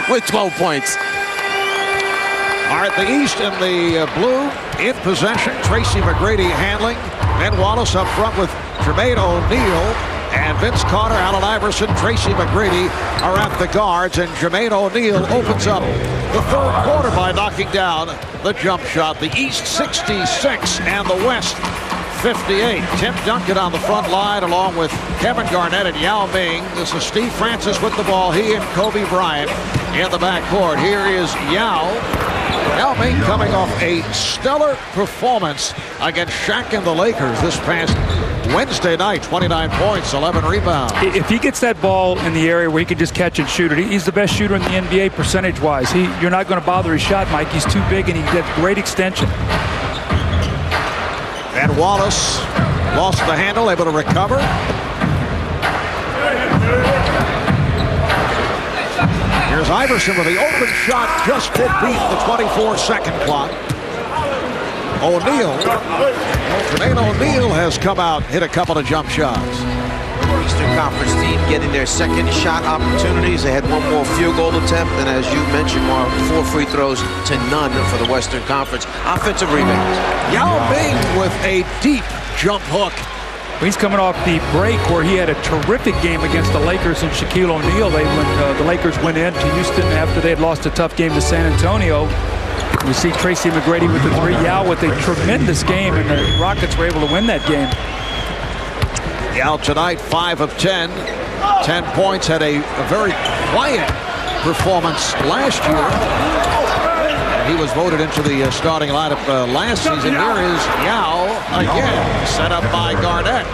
with 12 points. All right, the East and the blue in possession. Tracy McGrady handling. Ben Wallace up front with Jermaine O'Neal. And Vince Carter, Allen Iverson, Tracy McGrady are at the guards. And Jermaine O'Neal opens up the third quarter by knocking down the jump shot. The East 66 and the West 58. Tim Duncan on the front line along with Kevin Garnett and Yao Ming. This is Steve Francis with the ball. He and Kobe Bryant in the backcourt. Here is Yao. Yao Ming coming off a stellar performance against Shaq and the Lakers this past Wednesday night. 29 points, 11 rebounds. If he gets that ball in the area where he can just catch and shoot it, he's the best shooter in the NBA percentage-wise. You're not going to bother his shot, Mike. He's too big and he gets great extension. And Wallace lost the handle, able to recover. Here's Iverson with the open shot, just did beat the 24-second clock. O'Neal, Jermaine O'Neal has come out, hit a couple of jump shots. Eastern Conference team getting their second shot opportunities. They had one more field goal attempt, and as you mentioned, Mark, 4 free throws to none for the Western Conference. Offensive rebounds. Yao Ming with a deep jump hook. He's coming off the break where he had a terrific game against the Lakers and Shaquille O'Neal. The Lakers went into Houston after they had lost a tough game to San Antonio. We see Tracy McGrady with the three. Yao with a tremendous game, and the Rockets were able to win that game. Yao tonight, 5 of 10. 10 points, had a very quiet performance last year. He was voted into the starting lineup last season. Here is Yao again, set up by Garnett.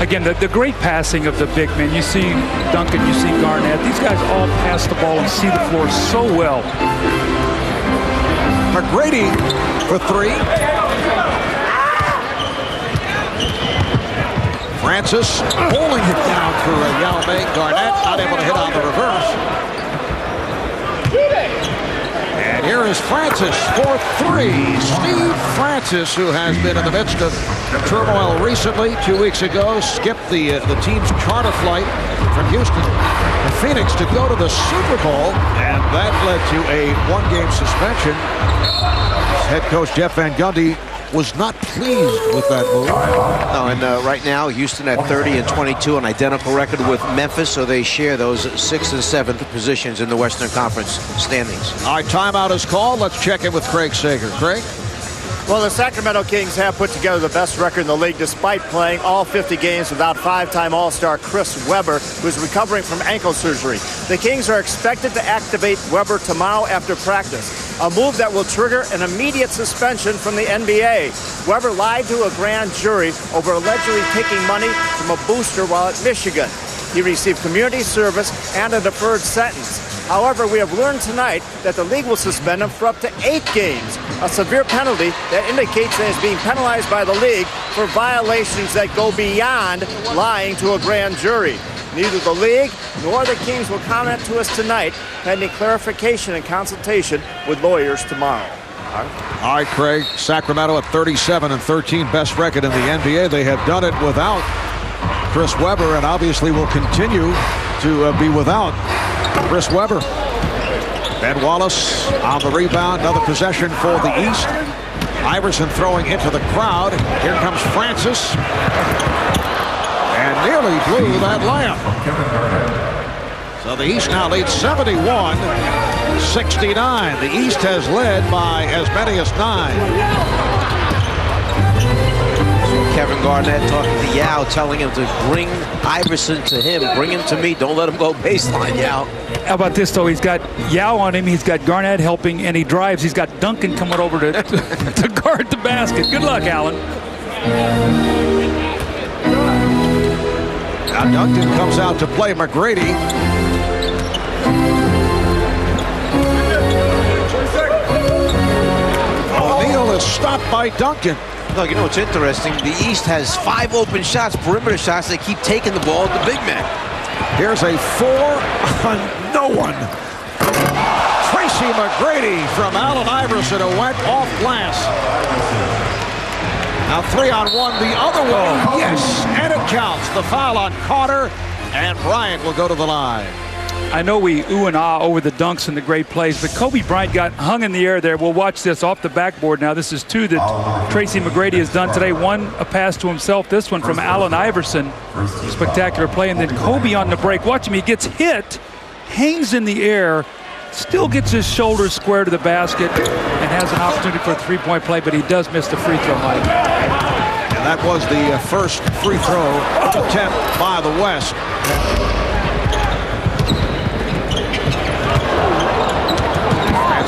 Again, the great passing of the big men. You see Duncan, you see Garnett. These guys all pass the ball and see the floor so well. McGrady for 3. Francis pulling it down for Yao Ming. Garnett not able to hit on the reverse. And here is Francis for 3. Steve Francis, who has been in the midst of turmoil recently. 2 weeks ago, skipped the team's charter flight from Houston to Phoenix to go to the Super Bowl, and that led to a 1-game suspension. Head coach Jeff Van Gundy was not pleased with that move. No, and right now, Houston at 30 and 22, an identical record with Memphis, so they share those 6th and 7th positions in the Western Conference standings. All right, timeout is called. Let's check in with Craig Sager. Craig? Well, the Sacramento Kings have put together the best record in the league despite playing all 50 games without 5-time All-Star Chris Webber, who's recovering from ankle surgery. The Kings are expected to activate Webber tomorrow after practice, a move that will trigger an immediate suspension from the NBA. Webber lied to a grand jury over allegedly taking money from a booster while at Michigan. He received community service and a deferred sentence. However, we have learned tonight that the league will suspend him for up to 8 games, a severe penalty that indicates that he's being penalized by the league for violations that go beyond lying to a grand jury. Neither the league nor the Kings will comment to us tonight, pending clarification and consultation with lawyers tomorrow. All right, Craig. Sacramento at 37 and 13, best record in the NBA. They have done it without Chris Webber, and obviously will continue to be without Chris Webber. Ben Wallace on the rebound. Another possession for the East. Iverson throwing into the crowd. Here comes Francis. And nearly blew that layup. So the East now leads 71-69. The East has led by as many as 9. Kevin Garnett talking to Yao, telling him to bring Iverson to him. Bring him to me. Don't let him go baseline, Yao. How about this, though? He's got Yao on him. He's got Garnett helping, and he drives. He's got Duncan coming over to guard the basket. Good luck, Allen. Now Duncan comes out to play McGrady. O'Neal is stopped by Duncan. No, you know what's interesting? The East has 5 open shots, perimeter shots. They keep taking the ball at the big man. Here's a 4-on-no-one. Tracy McGrady from Allen Iverson, who went off glass. Now 3-on-1 the other way. Yes, and it counts. The foul on Carter, and Bryant will go to the line. I know we ooh and ah over the dunks and the great plays, but Kobe Bryant got hung in the air there. We'll watch this off the backboard now. This is two that Tracy McGrady has done today. One, a pass to himself. This one from Allen Iverson. Spectacular play. And then Kobe on the break. Watch him. He gets hit, hangs in the air, still gets his shoulders square to the basket, and has an opportunity for a three-point play, but he does miss the free throw, Mike. And that was the first free throw attempt by the West.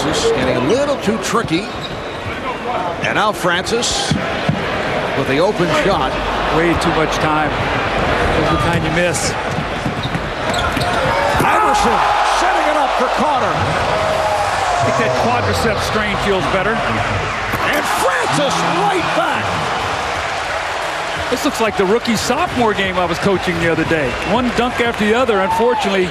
Francis getting a little too tricky. And now Francis with the open shot. Way too much time. That's the kind you miss. Iverson setting it up for Carter. I think that quadricep strain feels better. And Francis right back. This looks like the rookie-sophomore game I was coaching the other day. One dunk after the other. Unfortunately,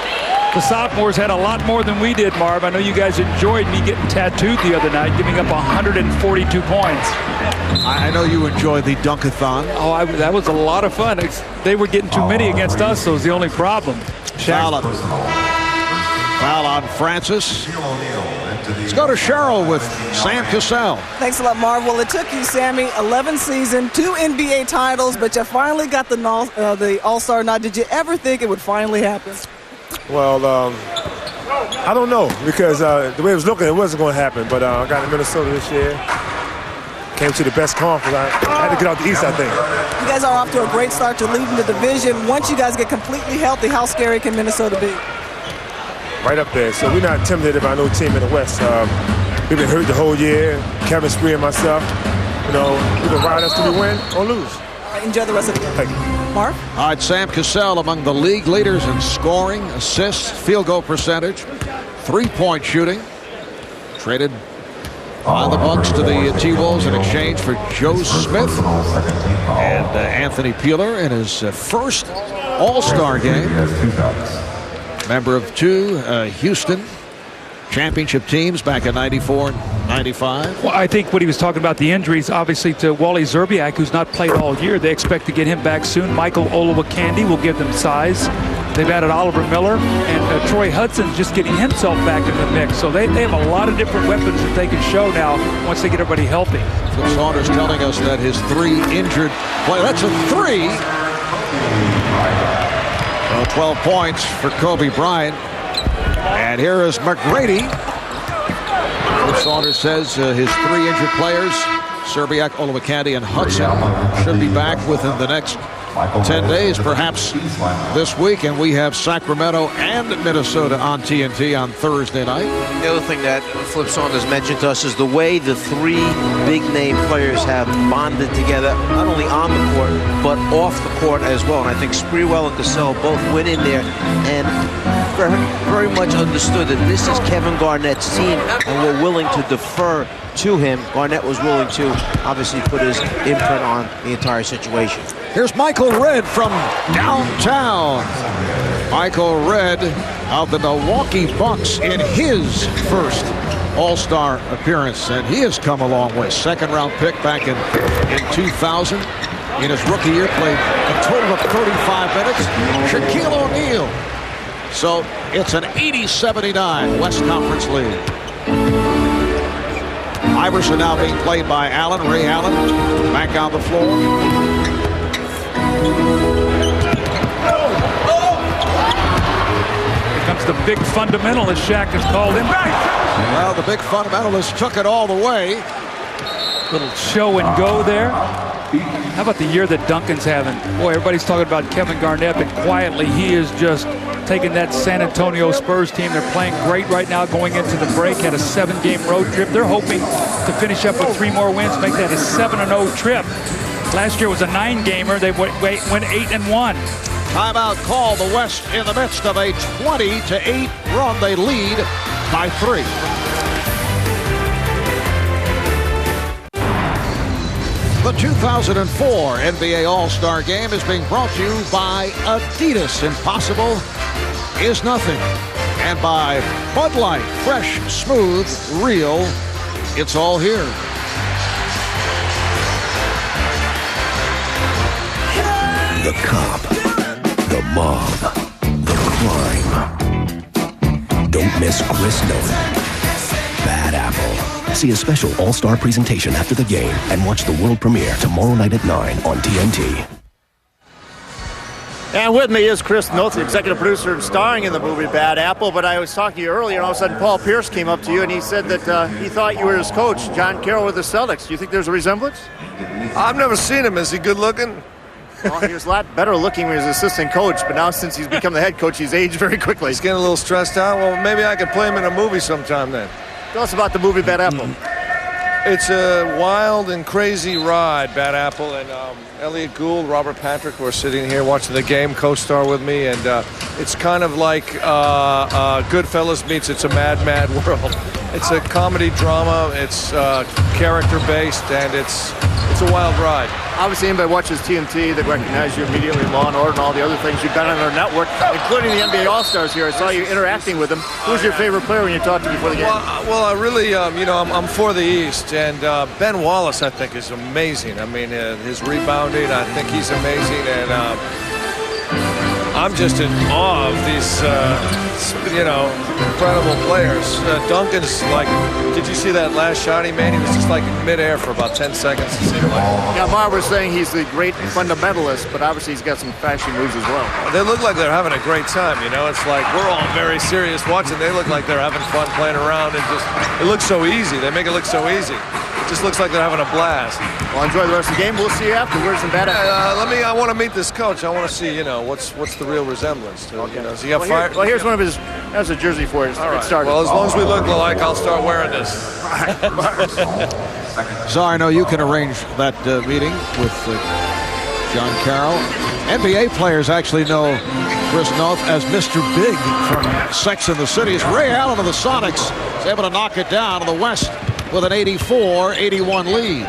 the sophomores had a lot more than we did, Marv. I know you guys enjoyed me getting tattooed the other night, giving up 142 points. I know you enjoyed the Dunkathon. Oh, that was a lot of fun. They were getting too many against us, so it was the only problem. Foul on Francis. Let's go to Cheryl with Sam Cassell. Thanks a lot, Marv. Well, it took you, Sammy, 11 seasons, 2 NBA titles, but you finally got the All-Star nod. Did you ever think it would finally happen? Well, I don't know, because the way it was looking, it wasn't going to happen. But I got to Minnesota this year. Came to the best conference. I had to get out the East, I think. You guys are off to a great start to leading the division. Once you guys get completely healthy, how scary can Minnesota be? Right up there. So we're not intimidated by no team in the West. We've been hurt the whole year. Kevin Spree and myself. You know, we can ride us till we win or lose. All right, enjoy the rest of the game. Thank you. Marv? All right, Sam Cassell among the league leaders in scoring, assists, field goal percentage, three-point shooting. Traded by the Bucks to the T-Wolves in exchange for Joe Smith and Anthony Peeler in his first All-Star game. Member of two Houston championship teams back in 94 and 95. Well, I think what he was talking about, the injuries, obviously, to Wally Szczerbiak, who's not played all year. They expect to get him back soon. Michael Olowokandi will give them size. They've added Oliver Miller, and Troy Hudson's just getting himself back in the mix. So they have a lot of different weapons that they can show now once they get everybody healthy. Flip Saunders telling us that his 3 injured play. That's a 3. 12 points for Kobe Bryant. And here is McGrady. Flip Saunders says his 3 injured players, Szczerbiak, Olowokandi, and Hudson, should be back within the next 10 days, perhaps this week. And we have Sacramento and Minnesota on TNT on Thursday night. The other thing that Flip Saunders mentioned to us is the way the 3 big-name players have bonded together, not only on the court, but off the court as well. And I think Sprewell and Cassell both went in there and very much understood that this is Kevin Garnett's team, and we're willing to defer to him. Garnett was willing to obviously put his imprint on the entire situation. Here's Michael Redd from downtown. Michael Redd of the Milwaukee Bucks in his first All-Star appearance, and he has come a long way. Second-round pick back in 2000. In his rookie year, played a total of 35 minutes. Shaquille O'Neal. So it's an 80-79 West Conference lead. Iverson now being played by Allen, Ray Allen, back on the floor. Here comes the big fundamentalist. Shaq has called him back. Well, the big fundamentalist took it all the way. Little show and go there. How about the year that Duncan's having? Boy, everybody's talking about Kevin Garnett, but quietly he is just taking that San Antonio Spurs team. They're playing great right now going into the break. Had a 7-game road trip. They're hoping to finish up with 3 more wins, make that a 7-0 trip. Last year was a 9-gamer. They went 8-1. Timeout call. The West in the midst of a 20-8 run. They lead by 3. The 2004 NBA All-Star Game is being brought to you by Adidas. Impossible is nothing. And by Bud Light. Fresh, smooth, real. It's all here. The cop, the mob, the crime. Don't miss Chris Noth. Bad Apple. See a special all-star presentation after the game and watch the world premiere tomorrow night at 9 on TNT. And with me is Chris Noth, the executive producer and starring in the movie Bad Apple. But I was talking to you earlier, and all of a sudden Paul Pierce came up to you, and he said that he thought you were his coach, John Carroll with the Celtics. Do you think there's a resemblance? I've never seen him. Is he good looking? Well, he was a lot better looking when he was assistant coach, but now since he's become the head coach, he's aged very quickly. He's getting a little stressed out. Well, maybe I could play him in a movie sometime then. Tell us about the movie Bad Apple. It's a wild and crazy ride, Bad Apple, and Elliot Gould, Robert Patrick were sitting here watching the game, co-star with me, and it's kind of like Goodfellas meets It's a Mad, Mad World. It's a comedy drama, it's character-based, and it's a wild ride. Obviously, anybody watches TNT, they recognize you immediately, Law & Order and all the other things you've done on our network, including the NBA All-Stars here. I saw you interacting with them. Who's your favorite player when you talked to before the game? Well, I really, I'm for the East, and Ben Wallace, I think, is amazing. I mean, his rebounding, I think he's amazing, and I'm just in awe of these, incredible players. Duncan's like, did you see that last shot he made? He was just like in midair for about 10 seconds, it seemed like. Yeah, Marv was saying he's the great fundamentalist, but obviously he's got some flashy moves as well. They look like they're having a great time, It's like we're all very serious watching. They look like they're having fun playing around, and it looks so easy. They make it look so easy. It just looks like they're having a blast. Well, enjoy the rest of the game. We'll see you afterwards in Bad Apple. I want to meet this coach. I want to see, what's the real resemblance to him. Does he got fired? Well, here's one of his. That's a jersey for you. All right. Well, as long as we look alike, I'll start wearing this. So I know you can arrange that meeting with John Carroll. NBA players actually know Chris Noth as Mr. Big from Sex and the City. As Ray Allen of the Sonics is able to knock it down in the West with an 84-81 lead.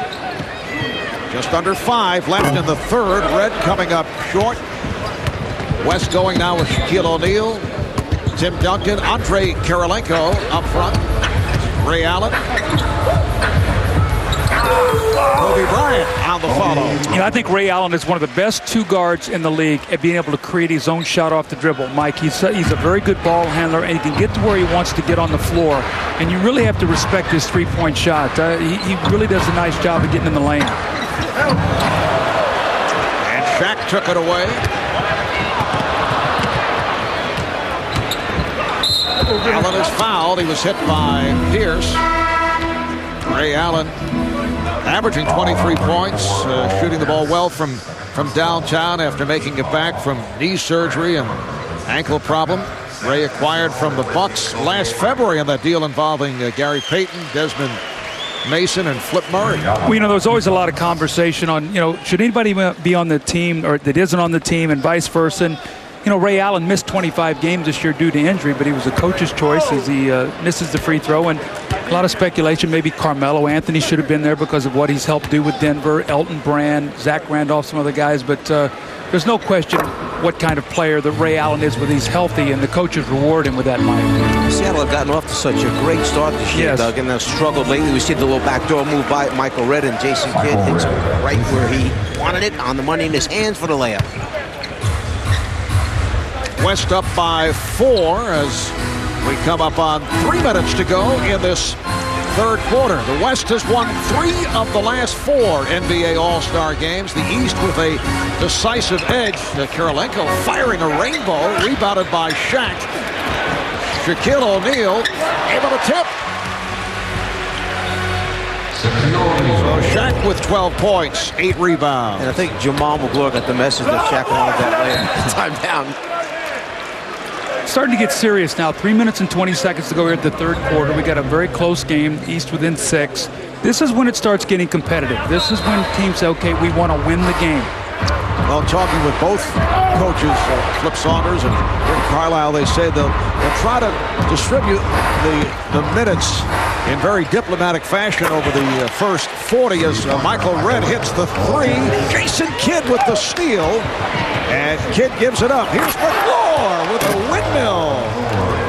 Just under 5 left in the third. Red coming up short. West going now with Shaquille O'Neal, Tim Duncan, Andre Kirilenko up front. Ray Allen. Kobe Bryant on the follow. I think Ray Allen is one of the best two guards in the league at being able to create his own shot off the dribble. Mike, he's a very good ball handler, and he can get to where he wants to get on the floor. And you really have to respect his three-point shot. He really does a nice job of getting in the lane. And Shaq took it away. Allen is fouled. He was hit by Pierce. Ray Allen averaging 23 points, shooting the ball well from downtown after making it back from knee surgery and ankle problem. Ray acquired from the Bucks last February on that deal involving Gary Payton, Desmond Mason, and Flip Murray. Well, there's always a lot of conversation on, should anybody be on the team or that isn't on the team and vice versa. And, Ray Allen missed 25 games this year due to injury, but he was a coach's choice as he misses the free throw. And a lot of speculation, maybe Carmelo Anthony should have been there because of what he's helped do with Denver, Elton Brand, Zach Randolph, some other guys. But there's no question what kind of player that Ray Allen is when he's healthy, and the coaches reward him with that money. Seattle have gotten off to such a great start this year, Yes. Doug, and they've struggled lately. We see the little backdoor move by Michael Redd, and Jason Kidd hits right where he wanted it, on the money in his hands for the layup. West up by 4 as we come up on 3 minutes to go in this third quarter. The West has won 3 of the last 4 NBA All-Star games. The East with a decisive edge. Kirilenko firing a rainbow, rebounded by Shaq. Shaquille O'Neal able to tip. So Shaq with 12 points, 8 rebounds. And I think Jamal McGlure got the message that Shaq wanted that layup. Time down. Starting to get serious now. 3 minutes and 20 seconds to go here at the third quarter. We got a very close game, East within 6. This is when it starts getting competitive. This is when teams say, okay, we want to win the game. Well, talking with both coaches, Flip Saunders and Rick Carlisle, they say they'll try to distribute the minutes in very diplomatic fashion over the first 40 as Michael Redd hits the 3. Jason Kidd with the steal. And Kidd gives it up. Here's McGlure with a windmill.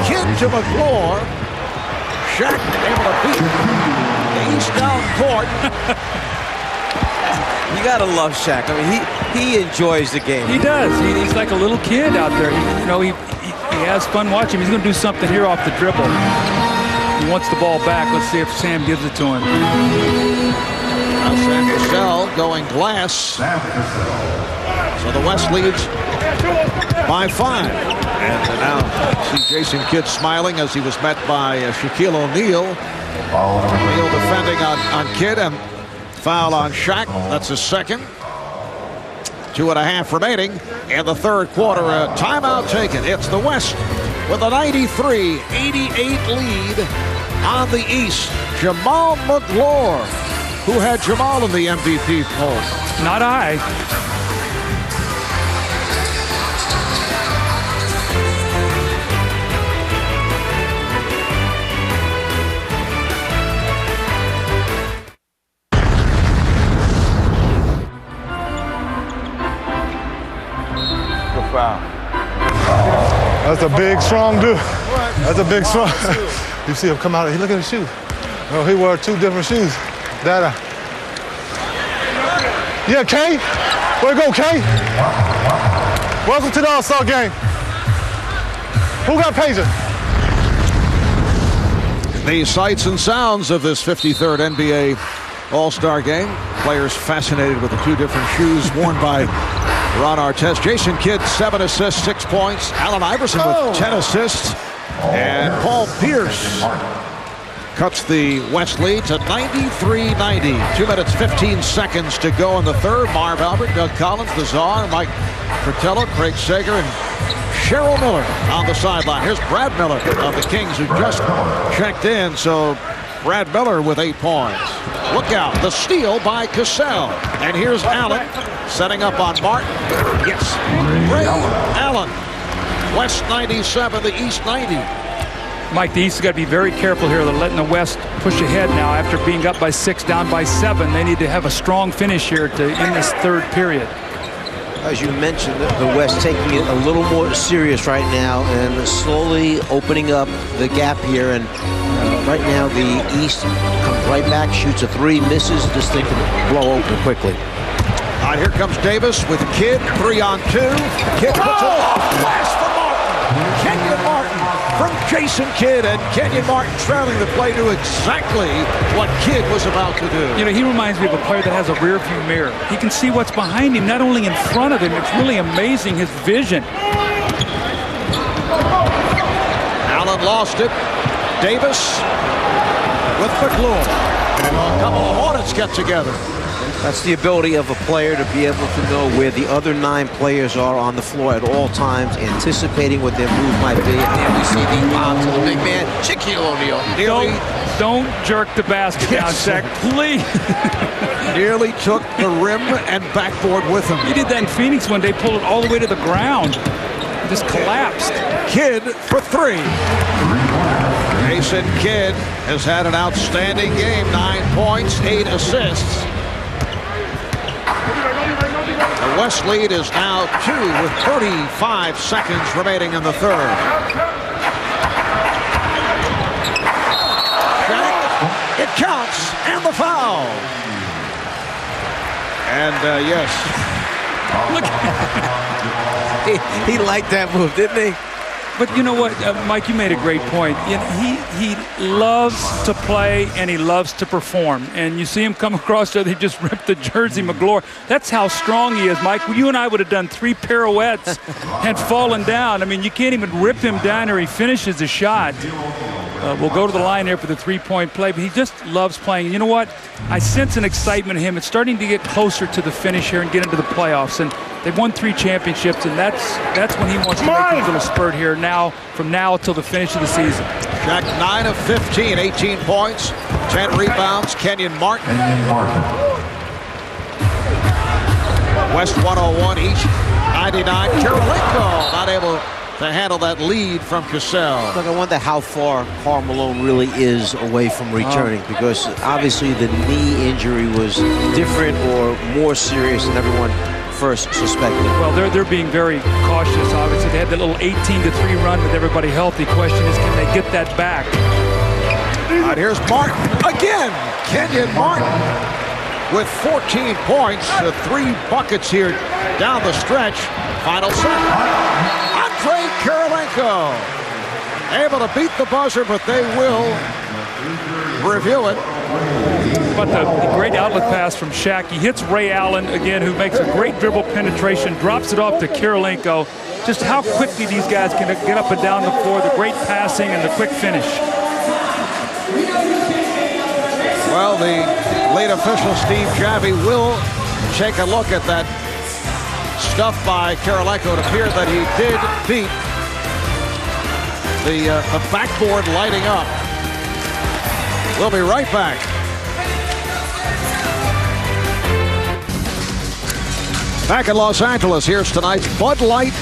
Kidd to McGlure. Shaq able to beat the East down court. You gotta love Shaq. I mean, he enjoys the game. He does. He's like a little kid out there. He He has fun watching him. He's going to do something here off the dribble. He wants the ball back. Let's see if Sam gives it to him. Now Sam Cassell going glass. So the West leads by 5. And now see Jason Kidd smiling as he was met by Shaquille O'Neal. O'Neal defending on Kidd, and foul on Shaq. That's his second. 2.5 remaining in the third quarter. A timeout taken. It's the West with a 93-88 lead on the East. Jamal Magloire. Who had Jamal in the MVP poll? Not I. That's a big, strong dude. That's a big, strong. You see him come out. Look at his shoes. Oh, he wore 2 different shoes. Dada. Yeah, Kay. Way to go, Kay. Welcome to the All-Star game. Who got Pager? The sights and sounds of this 53rd NBA All-Star game. Players fascinated with the 2 different shoes worn by Ron Artest. Jason Kidd, 7 assists, 6 points. Allen Iverson with 10 assists. And Paul Pierce cuts the West lead to 93-90. 2 minutes, 15 seconds to go in the third. Marv Albert, Doug Collins, the Czar, Mike Fratello, Craig Sager, and Cheryl Miller on the sideline. Here's Brad Miller of the Kings, who just checked in. So Brad Miller with 8 points. Look out, the steal by Cassell. And here's Allen setting up on Martin. Yes, Ray Allen. West 97, the East 90. Mike, the East has got to be very careful here. They're letting the West push ahead now after being up by 6, down by 7. They need to have a strong finish here to end this third period. As you mentioned, the West taking it a little more serious right now and slowly opening up the gap here. And right now, the East comes right back, shoots a 3, misses. This thing can blow open quickly. All right, here comes Davis with Kidd, 3-on-2. Kidd puts it off. Flash for Martin. Kenyon Martin from Jason Kidd, and Kenyon Martin trailing the play, knew exactly what Kidd was about to do. You know, he reminds me of a player that has a rear view mirror. He can see what's behind him, not only in front of him. It's really amazing, his vision. Allen lost it. Davis with Magloire. A couple of Hornets get together. That's the ability of a player to be able to know where the other 9 players are on the floor at all times, anticipating what their move might be. And there we see the lob to the big man, Shaquille O'Neal. Don't jerk the basket down, Shaq, please. Nearly took the rim and backboard with him. He did that in Phoenix one day, pulled it all the way to the ground. Just collapsed. Kidd for 3. Jason Kidd has had an outstanding game. 9 points, 8 assists. The West lead is now 2 with 35 seconds remaining in the third. Shaq, it counts, and the foul. And yes. Look. He liked that move, didn't he? But you know what, Mike, you made a great point. You know, he loves to play and he loves to perform. And you see him come across there, they just ripped the jersey, Magloire. That's how strong he is, Mike. You and I would have done 3 pirouettes and fallen down. I mean, you can't even rip him down or he finishes the shot. We'll go to the line here for the 3-point play, but he just loves playing. You know what? I sense an excitement in him. It's starting to get closer to the finish here and get into the playoffs. And they've won 3 championships, and that's when he wants to make his little spurt here now, from now until the finish of the season. Shaq 9 of 15, 18 points, 10 rebounds. Kenyon Martin. West 101, each 99. Kirilenko not able to handle that lead from Cassell. Look, I wonder how far Karl Malone really is away from returning, because obviously the knee injury was different or more serious than everyone first suspected. Well, they're being very cautious, obviously. They had that little 18-3 run with everybody healthy. Question is, can they get that back? All right, here's Martin again. Kenyon Martin with 14 points, 3 buckets here down the stretch. Final set. Andrei Kirilenko able to beat the buzzer, but they will review it. But the great outlet pass from Shaq. He hits Ray Allen again, who makes a great dribble penetration, drops it off to Kirilenko. Just how quickly these guys can get up and down the floor, the great passing and the quick finish. Well, the lead official, Steve Javie, will take a look at that stuff by Kirilenko. It appeared that he did beat the backboard lighting up. We'll be right back. Back in Los Angeles, here's tonight's Bud Light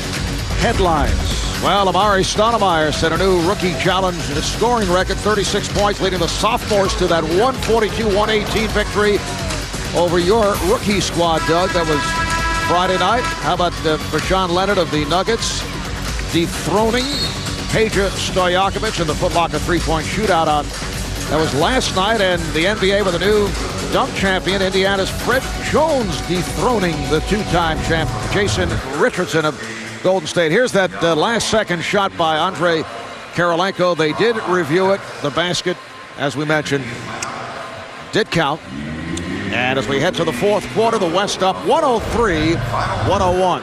headlines. Well, Amari Stoudemire set a new rookie challenge in his scoring record, 36 points, leading the sophomores to that 142-118 victory over your rookie squad, Doug. That was Friday night. How about for Sean Leonard of the Nuggets dethroning Peja Stojakovic in the Foot Locker three-point shootout on that was last night, and the NBA with a new dunk champion, Indiana's Fred Jones, dethroning the two-time champ Jason Richardson of Golden State. Here's that last-second shot by Andrei Kirilenko. They did review it. The basket, as we mentioned, did count. And as we head to the fourth quarter, the West up 103-101.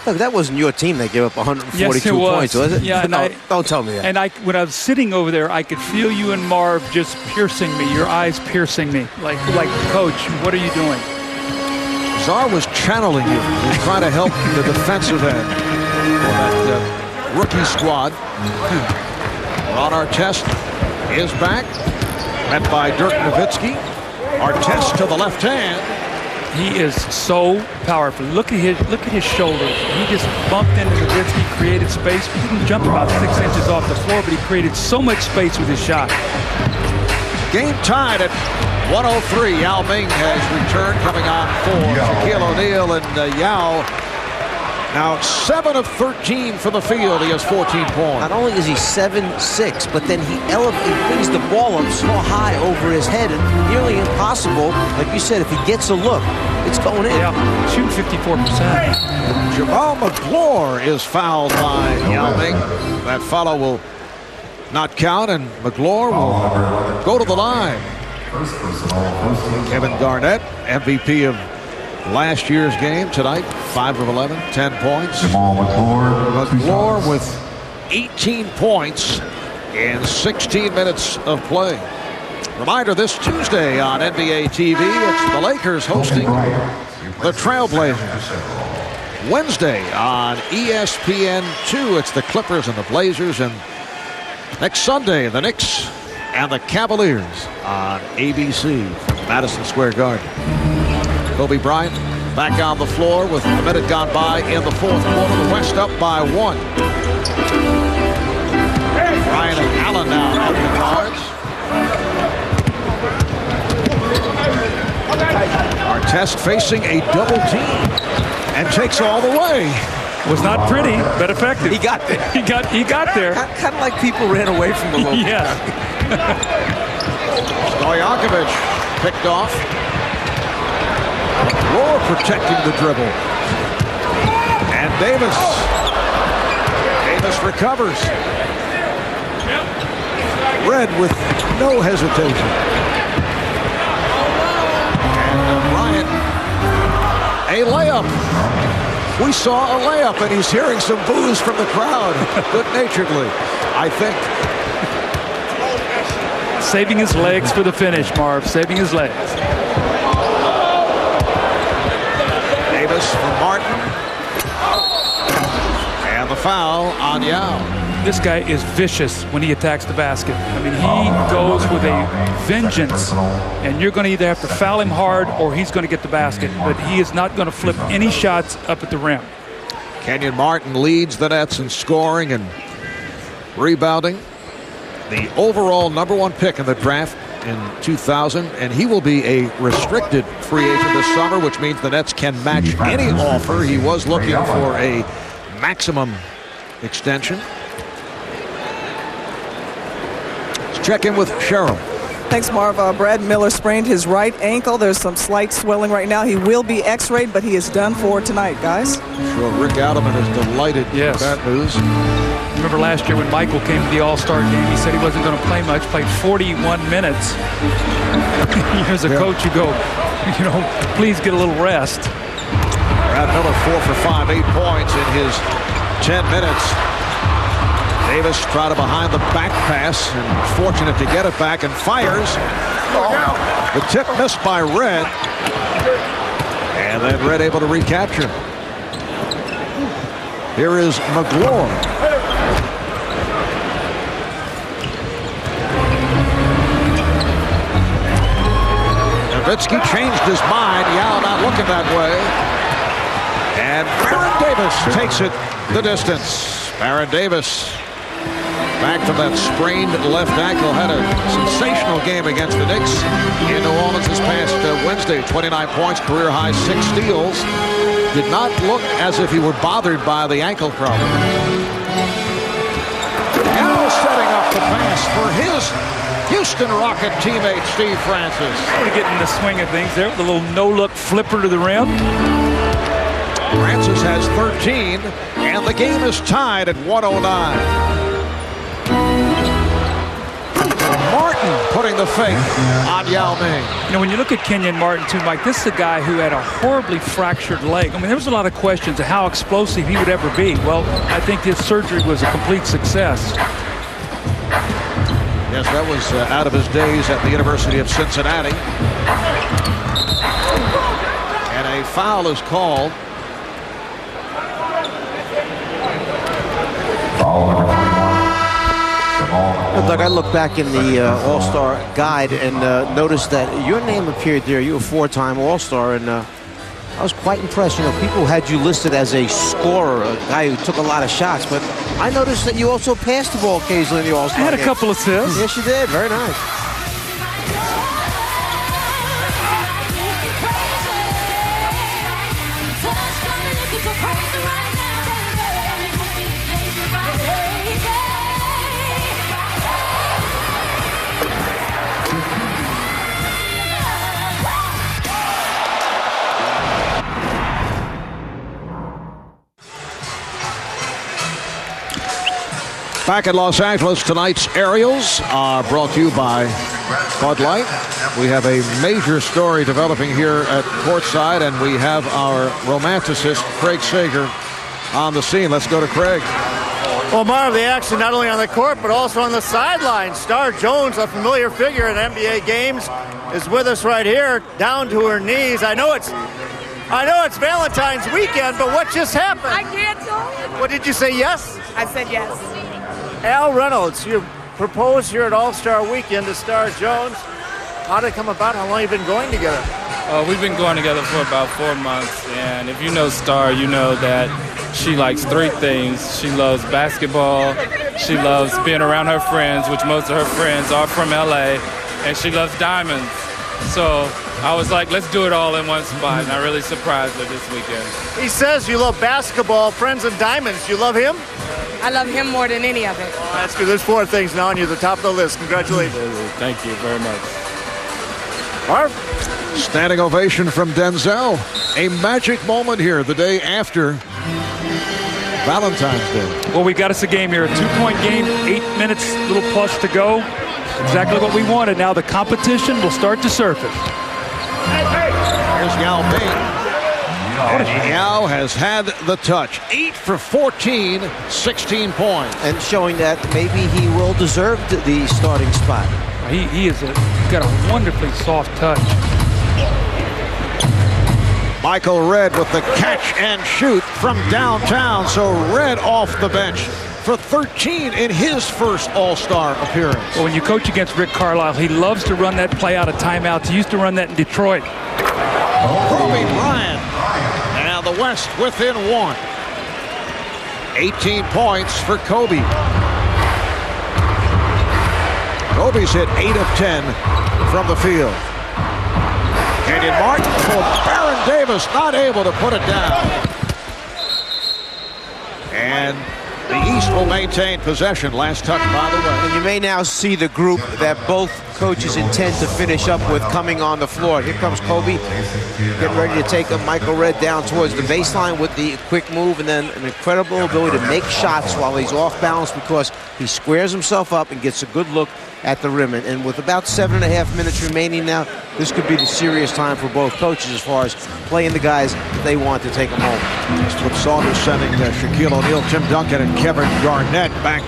Look, that wasn't your team that gave up 142 yes, it was. points, was it? Yeah, no, don't tell me that. And when I was sitting over there, I could feel you and Marv just piercing me, your eyes piercing me. Like, Coach, what are you doing? Czar was channeling you. He was trying to help the defensive end of that rookie squad. Ron Artest is back, met by Dirk Nowitzki. Artest to the left hand. He is so powerful. Look at his shoulders. He just bumped into Nowitzki, created space. He didn't jump about 6 inches off the floor, but he created so much space with his shot. Game tied at 103. Yao Ming has returned, coming on for Shaquille O'Neal, and Yao now 7 of 13 from the field. He has 14 points. Not only is he 7'6", but then he brings the ball up so high over his head, and nearly impossible. Like you said, if he gets a look, it's going in. Yeah, shoot 54%. Jamal McGlure is fouled by Yao Ming. That foul will not count, and McGlure will go to the line. Kevin Garnett, MVP of last year's game tonight, 5 of 11, 10 points. McGlure with 18 points in 16 minutes of play. Reminder, this Tuesday on NBA TV, it's the Lakers hosting the Trailblazers. Wednesday on ESPN2, it's the Clippers and the Blazers. And next Sunday, the Knicks and the Cavaliers on ABC from Madison Square Garden. Kobe Bryant back on the floor with a minute gone by in the fourth quarter. The West up by 1. Bryant and Allen now at the guards. Artest facing a double team and takes all the way. Was not pretty, but effective. He got there. He got there. Kind of like people ran away from the local. Yeah. Stojakovic picked off. Moore protecting the dribble. And Davis recovers. Red with no hesitation. And Bryant, a layup. We saw a layup, and he's hearing some boos from the crowd, good-naturedly, I think. Saving his legs for the finish, Marv. Saving his legs. Davis from Martin. And the foul on Yao. This guy is vicious when he attacks the basket. I mean, he goes with a vengeance, and you're going to either have to foul him hard or he's going to get the basket, but he is not going to flip any shots up at the rim. Kenyon Martin leads the Nets in scoring and rebounding. The overall #1 pick in the draft in 2000, and he will be a restricted free agent this summer, which means the Nets can match any offer. He was looking for a maximum extension. Let's check in with Cheryl. Thanks, Marv. Brad Miller sprained his right ankle. There's some slight swelling right now. He will be x-rayed, but he is done for tonight, guys. Sure, Rick Adelman is delighted with that news. Remember last year when Michael came to the All-Star game, he said he wasn't going to play much, played 41 minutes. As a coach, you go, please get a little rest. Brad Miller 4 for 5, 8 points in his 10 minutes. Davis tried a behind the back pass and fortunate to get it back and fires. The tip missed by Red. And then Red able to recapture. Here is McGlory. Nowitzki changed his mind. Yao not looking that way. And Baron Davis takes it the distance. Baron Davis back from that sprained left ankle. Had a sensational game against the Knicks in New Orleans this past Wednesday. 29 points, career high, 6 steals. Did not look as if he were bothered by the ankle problem. Now setting up the pass for his Houston Rocket teammate, Steve Francis. Sort of getting the swing of things there with a little no-look flipper to the rim. Francis has 13, and the game is tied at 109. Martin putting the fake on Yao Ming. When you look at Kenyon Martin, too, Mike, this is a guy who had a horribly fractured leg. I mean, there was a lot of questions of how explosive he would ever be. Well, I think his surgery was a complete success. Yes, that was out of his days at the University of Cincinnati. And a foul is called. Doug, I look back in the All-Star guide and noticed that your name appeared there. You were a 4-time All-Star, and I was quite impressed. People had you listed as a scorer, a guy who took a lot of shots, but I noticed that you also passed the ball occasionally in the All-Star I had a game. couple assists. Yes, you did. Very nice. Back in Los Angeles, tonight's aerials are brought to you by Bud Light. We have a major story developing here at courtside, and we have our romanticist, Craig Sager, on the scene. Let's go to Craig. Well, Marv, the action not only on the court, but also on the sideline. Star Jones, a familiar figure in NBA games, is with us right here, down to her knees. I know it's Valentine's weekend, but what just happened? I canceled. What did you say, yes? I said yes. Al Reynolds, you proposed here at All-Star Weekend to Star Jones. How did it come about? How long have you been going together? We've been going together for about 4 months, and if you know Star, you know that she likes 3 things. She loves basketball, she loves being around her friends, which most of her friends are from LA, and she loves diamonds. So I was like, let's do it all in one spot, and I really surprised her this weekend. He says you love basketball, friends, and diamonds. You love him? I love him more than any of it. Oh, that's good. There's 4 things now, and you're the top of the list. Congratulations. Thank you very much. Marv? Standing ovation from Denzel. A magic moment here the day after Valentine's Day. Well, we got us a game here, a 2-point game, 8 minutes, little plus to go. Exactly what we wanted. Now the competition will start to surface. Here's Yao Ming. And Yao has had the touch. 8 for 14, 16 points. And showing that maybe he will deserve the starting spot. He is got a wonderfully soft touch. Michael Redd with the catch and shoot from downtown. So Redd off the bench for 13 in his first All-Star appearance. Well, when you coach against Rick Carlisle, he loves to run that play out of timeouts. He used to run that in Detroit. Kobe Bryant. And the West within 1. 18 points for Kobe. Kobe's hit 8 of 10 from the field. Kenyon Martin for Baron Davis, not able to put it down. And the East will maintain possession. Last touch, by the way. And you may now see the group that both coaches intend to finish up with coming on the floor. Here comes Kobe, getting ready to take a Michael Redd down towards the baseline with the quick move, and then an incredible ability to make shots while he's off balance because he squares himself up and gets a good look at the rim. And with about 7.5 minutes remaining now, this could be the serious time for both coaches as far as playing the guys that they want to take them home. Flip Saunders sending Shaquille O'Neal, Tim Duncan, and Kevin Garnett back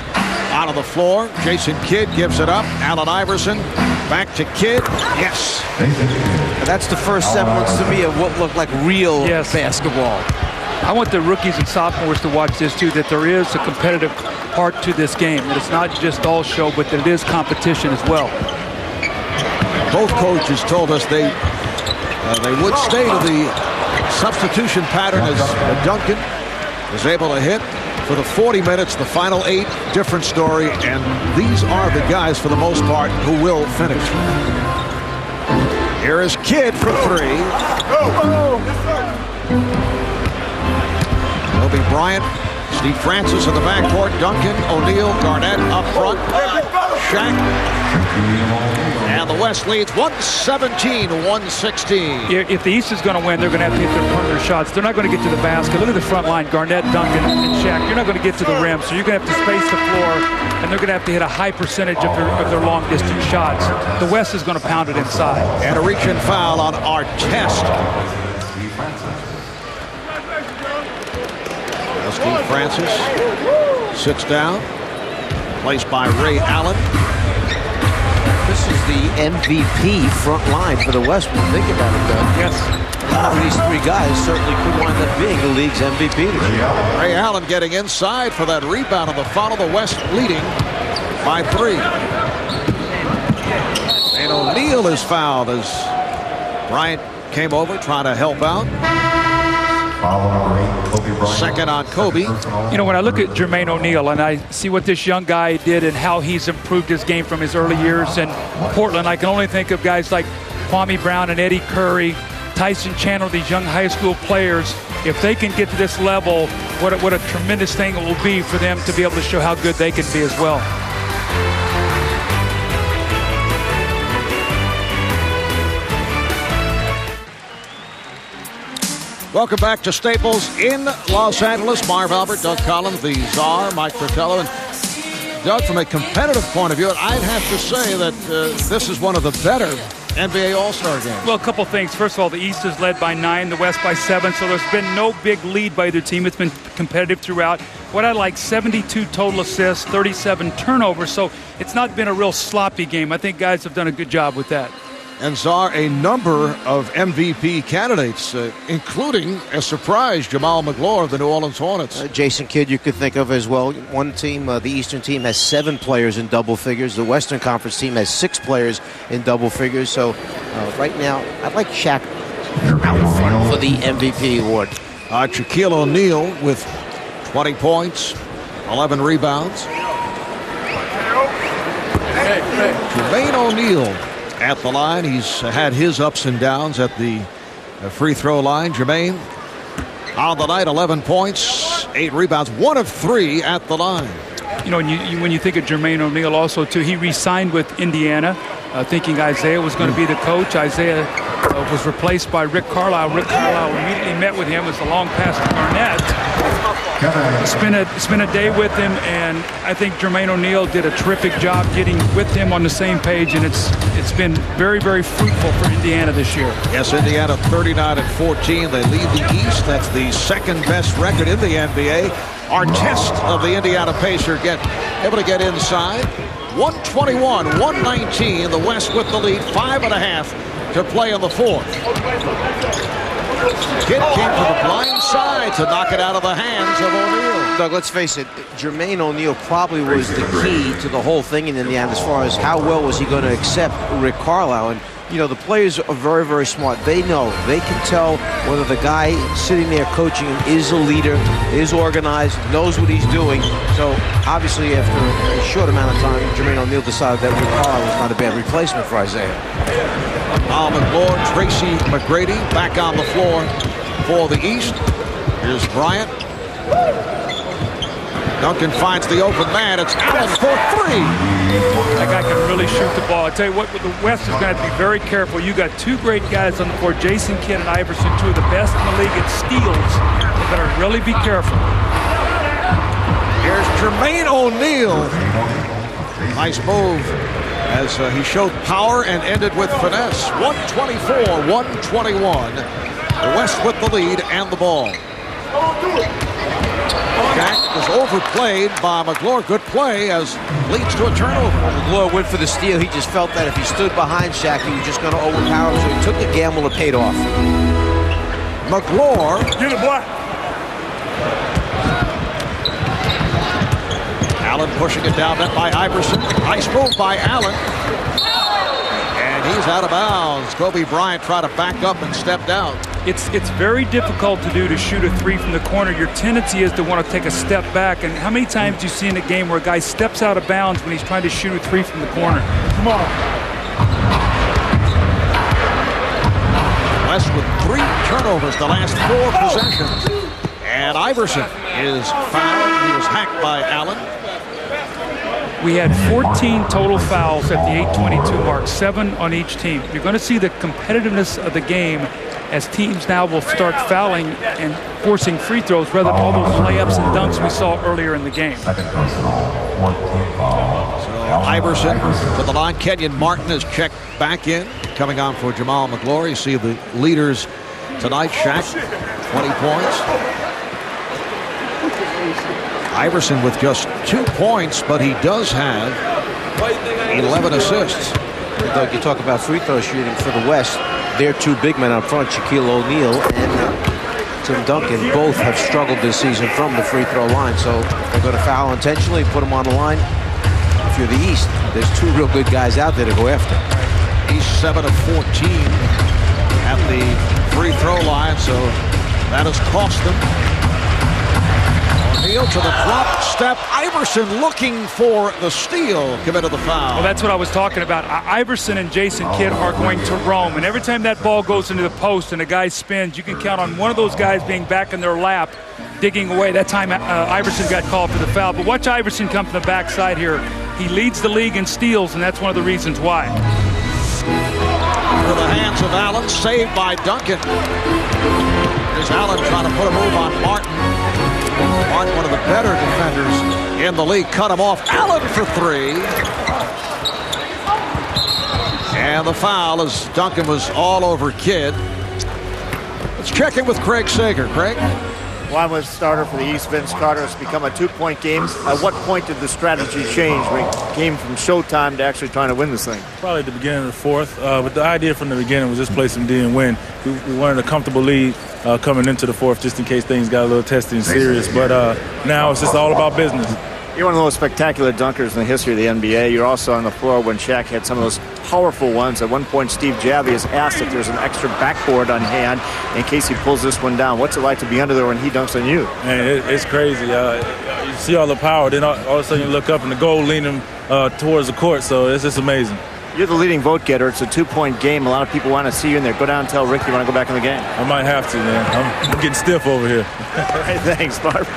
out of the floor. Jason Kidd gives it up. Allen Iverson back to Kidd. Yes. And that's the first semblance to me of what looked like real basketball. I want the rookies and sophomores to watch this too, that there is a competitive part to this game. That it's not just all show, but that it is competition as well. Both coaches told us they would stay to the substitution pattern as Duncan was able to hit for the 40 minutes, the final 8, different story, and these are the guys for the most part who will finish. Here is Kidd for 3. Kobe Bryant, Steve Francis in the backcourt, Duncan, O'Neal, Garnett up front, Shaq, and the West leads 117-116. If the East is going to win, they're going to have to hit their perimeter shots. They're not going to get to the basket. Look at the front line, Garnett, Duncan, and Shaq. You're not going to get to the rim, so you're going to have to space the floor, and they're going to have to hit a high percentage of their long-distance shots. The West is going to pound it inside. And a reach-in foul on Artest. Steve Francis sits down, placed by Ray Allen. This is the MVP front line for the West when you think about it, Doug. Yes. These 3 guys certainly could wind up being the league's MVP this year. Ray Allen getting inside for that rebound on the foul. The West leading by 3. And O'Neal is fouled as Bryant came over trying to help out. Second on Kobe. You know, when I look at Jermaine O'Neal and I see what this young guy did and how he's improved his game from his early years in Portland, I can only think of guys like Kwame Brown and Eddie Curry, Tyson Chandler, these young high school players. If they can get to this level, what a tremendous thing it will be for them to be able to show how good they can be as well. Welcome back to Staples in Los Angeles. Marv Albert, Doug Collins, the Czar, Mike Fratello. And Doug, from a competitive point of view, I'd have to say that this is one of the better NBA All-Star games. Well, a couple things. First of all, the East is led by 9, the West by 7, so there's been no big lead by either team. It's been competitive throughout. What I like, 72 total assists, 37 turnovers, so it's not been a real sloppy game. I think guys have done a good job with that. And Czar, a number of MVP candidates, including a surprise, Jamal Magloire of the New Orleans Hornets. Jason Kidd you could think of as well. One team, the Eastern team, has 7 players in double figures. The Western Conference team has 6 players in double figures. So right now, I'd like Shaq out front for the MVP award. Shaquille O'Neal with 20 points, 11 rebounds. Jermaine O'Neal at the line. He's had his ups and downs at the free throw line. Jermaine on the night, 11 points, 8 rebounds, 1 of 3 at the line. You know, when you think of Jermaine O'Neal also, too, he re-signed with Indiana, thinking Isaiah was going to be the coach. Isaiah was replaced by Rick Carlisle. Rick Carlisle immediately met with him as a long pass to Garnett. Spent a day with him, and I think Jermaine O'Neal did a terrific job getting with him on the same page, and it's been very, very fruitful for Indiana this year. Yes, Indiana 39-14. They lead the East. That's the second best record in the NBA. Artest of the Indiana Pacers able to get inside. 121-119. The West with the lead. 5.5 to play in the 4th. Kidd came to the blind side to knock it out of the hands of O'Neal. Doug, let's face it, Jermaine O'Neal probably was the key to the whole thing in Indiana as far as how well was he going to accept Rick Carlisle. And, you know, the players are very, very smart. They know. They can tell whether the guy sitting there coaching him is a leader, is organized, knows what he's doing. So, obviously, after a short amount of time, Jermaine O'Neal decided that Rick Carlisle was not a bad replacement for Isaiah. Al Magloire, Tracy McGrady back on the floor for the East. Here's Bryant. Duncan finds the open man. It's Allen for 3. That guy can really shoot the ball. I tell you what, the West is going to have to be very careful. You got two great guys on the floor, Jason Kidd and Iverson, two of the best in the league at steals. They better really be careful. Here's Jermaine O'Neal. Nice move as he showed power and ended with finesse. 124-121. The West with the lead and the ball. Jack was overplayed by McGlure. Good play as leads to a turnover. McGlure went for the steal. He just felt that if he stood behind Shaq, he was just going to overpower him. So he took the gamble. It paid off. McGlure. Get it, boy. Allen pushing it down, met by Iverson. Nice move by Allen. And he's out of bounds. Kobe Bryant tried to back up and stepped out. It's very difficult to do to shoot a three from the corner. Your tendency is to want to take a step back. And how many times do you see in a game where a guy steps out of bounds when he's trying to shoot a three from the corner? Come on. West with 3 turnovers the last 4 possessions. And Iverson is fouled. He was hacked by Allen. We had 14 total fouls at the 8:22 mark, 7 on each team. You're going to see the competitiveness of the game as teams now will start fouling and forcing free throws rather than all those layups and dunks we saw earlier in the game. So Iverson to the line. Kenyon Martin is checked back in. Coming on for Jamal McGlure. You see the leaders tonight. Shaq, 20 points. Iverson with just 2 points, but he does have 11 assists. Doug, you talk about free throw shooting for the West. Their 2 big men up front, Shaquille O'Neal and Tim Duncan, both have struggled this season from the free throw line. So they're going to foul intentionally, put them on the line. If you're the East, there's 2 real good guys out there to go after. East 7 of 14 at the free throw line, so that has cost them. O'Neal to the drop step. Iverson looking for the steal. Committed the foul. Well, that's what I was talking about. Iverson and Jason Kidd are going to roam, and every time that ball goes into the post and a guy spins, you can count on one of those guys being back in their lap, digging away. That time Iverson got called for the foul. But watch Iverson come from the backside here. He leads the league in steals, and that's one of the reasons why. Into the hands of Allen, saved by Duncan. Here's Allen trying to put a move on Martin. Martin, one of the better defenders in the league, cut him off. Allen for 3. And the foul as Duncan was all over Kidd. Let's check in with Craig Sager. Craig? One was starter for the East, Vince Carter. It's become a 2-point game. At what point did the strategy change? We came from showtime to actually trying to win this thing. Probably at the beginning of the 4th. But the idea from the beginning was just play some D and win. We wanted a comfortable lead coming into the 4th just in case things got a little testy and serious. But now it's just all about business. You're one of the most spectacular dunkers in the history of the NBA. You're also on the floor when Shaq had some of those powerful ones. At one point, Steve Javie has asked if there's an extra backboard on hand in case he pulls this one down. What's it like to be under there when he dunks on you? Man, it's crazy. You see all the power, then all of a sudden you look up and the goal leaning towards the court, so it's just amazing. You're the leading vote getter. It's a 2-point game. A lot of people want to see you in there. Go down and tell Rick you want to go back in the game. I might have to, man. I'm getting stiff over here. Hey, thanks, Barb.